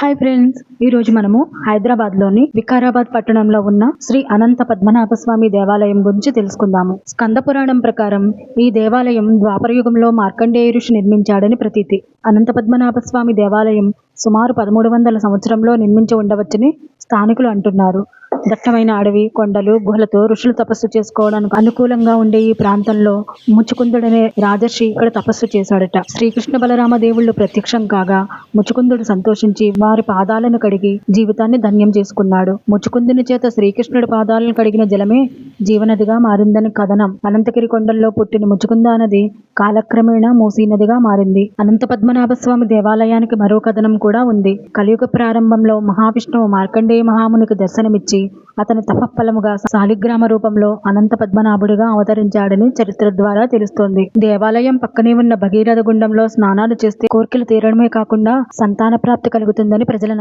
Hi friends, ఈ రోజు మనము హైదరాబాద్ లోని వికారాబాద్ పట్టణంలో ఉన్న శ్రీ అనంత పద్మనాభ స్వామి దేవాలయం గురించి తెలుసుకుందాము. స్కంద పురాణం ప్రకారం ఈ దేవాలయం ద్వాపరయుగంలో మార్కండేయ ఋషి నిర్మించాడని ప్రతీతి. అనంత పద్మనాభ స్వామి దేవాలయం సుమారు 1300 సంవత్సరంలో నిర్మించి ఉండవచ్చని స్థానికులు అంటున్నారు. దట్టమైన అడవి, కొండలు, గుహలతో ఋషులు తపస్సు చేసుకోవడానికి అనుకూలంగా ఉండే ఈ ప్రాంతంలో ముచుకుందుడనే రాజర్షి ఇక్కడ తపస్సు చేశాడట. శ్రీకృష్ణ బలరామ దేవుళ్ళు ప్రత్యక్షం కాగా ముచుకుందుడు సంతోషించి వారి పాదాలను కడిగి జీవితాన్ని ధన్యం చేసుకున్నాడు. ముచుకుందుని చేత శ్రీకృష్ణుడి పాదాలను కడిగిన జలమే జీవనదిగా మారిందని కథనం. అనంతగిరి కొండల్లో పుట్టిన ముచుకుంద నది కాలక్రమేణా మూసీ నదిగా మారింది. అనంత పద్మనాభ స్వామి దేవాలయానికి మరో కథనం కూడా ఉంది. కలియుగ ప్రారంభంలో మహావిష్ణువు మార్కండేయ మహామునికి దర్శనమిచ్చి అతని తపఫలముగా శాలిగ్రామ రూపంలో అనంత పద్మనాభుడిగా అవతరించాడని చరిత్ర ద్వారా తెలుస్తోంది. దేవాలయం పక్కనే ఉన్న భగీరథ గుండంలో స్నానాలు చేస్తే కోర్కెలు తీరడమే కాకుండా సంతాన ప్రాప్తి కలుగుతుందని ప్రజల నమ్మకం.